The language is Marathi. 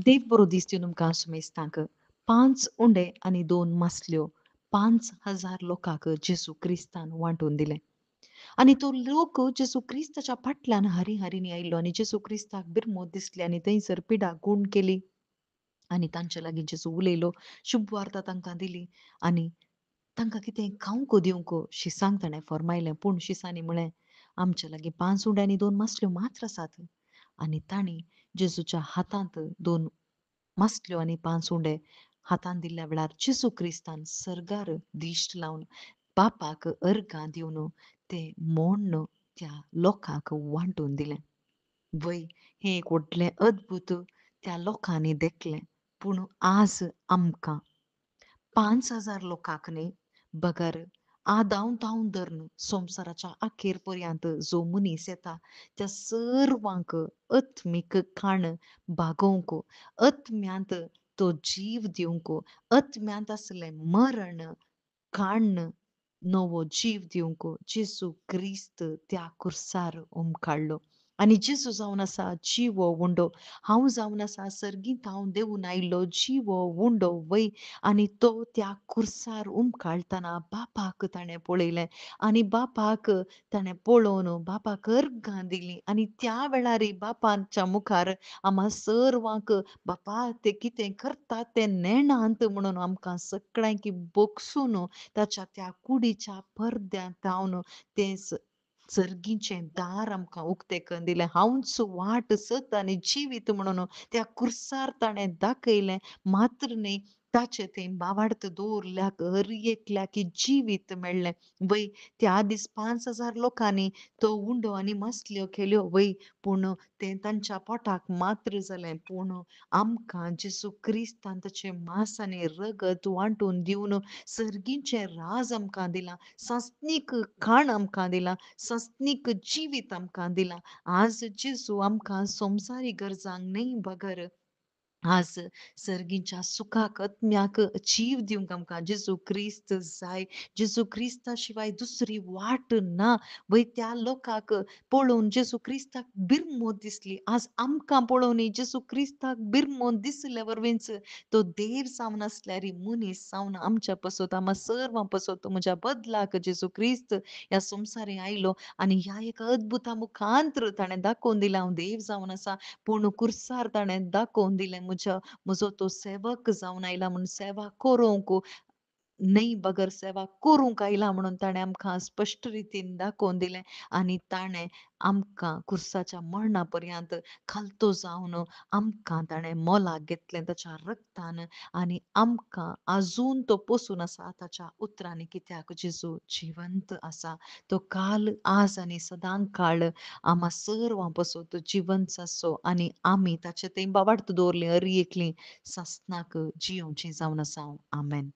देव बरो दीस दिवन तुमकां सुमेस्तांक 5 उंडे आनी 2 मासल्यो 5,000 लोकांक जेजू क्रिस्तान वांटून दिले. आणि तो लोक जेजू क्रिस्ताच्या फाटल्यान हरी आयिल्लो आनी जेजू क्रिस्ताक बिरमोद दिसली आनी थंयसर पिडा गूण केली. आनी तांचे लागीं जेजू उलयलो, शुभ वार्ता तांकां दिली आनी तांकां कितें खावंक दिवंक शिसांक ताणें फर्मायलें. पूण शिसांनी म्हळें, "आमचे लागीं 5 उंडे आनी 2 मासल्यो मात्र आसात." आनी तांणी जेजूच्या हातांत 2 मासल्यो आनी 5 उंडे हातांत दिल्ल्या वेळार जेजू क्रिस्तान सर्गार दिश्ट लावन बापाक अर्गां दिवन तें मोडण त्या लोकांक वांटून दिलें. वय हें एक व्हडलें अद्भुत त्या लोकांनी देखलें. पूण आज आमकां 5,000 लोकांक न्ही, बगर आदावन तावन धरून संवसाराच्या अखेर पर्यंत जो मनीस येता, त्या सर्वांक अत्मीक खाण भागोवंक, अतम्यांत तो जीव दिवंक, अतम्यांत आसलें मरण काडून नवो जीव दिवंक जेजू क्रिस्त त्या खुर्सार काडलो. आनी जेजू जावन आसा जिवो उंडो. हांव जावन आसा सर्गींत हांव देंवून आयिल्लो जिवो उंडो वय. आनी तो त्या खुर्सार काडटना बापाक ताणें पळयलें आनी बापाक ताणें पळोवन बापाक अर्गां दिलीं आनी त्या वेळारय बापाच्या मुखार आम्हा सर्वांक बापा तें कितें करता तें नेणांत म्हणून आमकां सगळ्यांक बोगसून ताच्या त्या कुडीच्या पडद्यांत रावन तें सर्गीचें दार आमकां उक्तें करून दिलें. हांवूच वाट, सत आनी जिवीत म्हणून त्या खुर्सार ताणें दाखयलें. मात्र न्ही ताचे थंय बावार्थ दवरल्याक हर एकल्याक जिवीत मेळ्ळें. वय त्या दीस 5,000 लोकांनी तो उंडो आनी मासल्यो केल्यो वय. पूण तें तांच्या पोटाक मात्र जालें. पूण आमकां जेजू क्रिस्तान ताचें मांस आनी रगत वांटून दिवन सर्गीचें राज आमकां दिलां. सस्तीक खाण आमकां दिलां. सस्तीक जिवीत आमकां दिलां. आज जेजू आमकां संवसारी गरजांक न्ही बगर आज सर्गीच्या सुखाक अत्म्याक जीव दिवंक आमकां जेजू क्रिस्त जाय. जेजू क्रिस्ता शिवाय दुसरी वाट ना. वय त्या लोकांक पळोवन जेजू क्रिस्ताक बिरमोद दिसली. आज आमकां पळोवन जेजू क्रिस्ताक बिरमोद दिसले वरवींच तो देव जावन आसल्यार मनीस जावन आमच्या पसत आम्हा सर्वां पसत म्हज्या बदलाक जेजू क्रिस्त ह्या संवसारी आयलो आनी ह्या एका अद्भुता मुखांत्र ताणें दाखोवन दिलां हांव देव जावन आसा. पूण कुर्सार ताणें दाखोवन दिलें म्हजो तो सेवक जावन आयला म्हणून सेवा करूंक न्ही बगर सेवा करूंक आयला म्हणून ताणें आमकां स्पश्ट रितीन दाखोवन दिलें आनी ताणें आमकां खुर्साच्या मरणा पर्यंत खालतो जावन आमकां ताणें मोलाक घेतलें ताच्या रगतान आनी आमकां आजून तो पसून आसा ताच्या उतरांनी कित्याक जेजू जिवंत आसा. तो काल, आज आनी सदां काळ आम्हा सर्वां पसत जिवंत आसो आनी आमी ताचे थंय बावार्थ दवरली हर एकलीं सासनाक जियोवचीं जावन आसा. आमेन.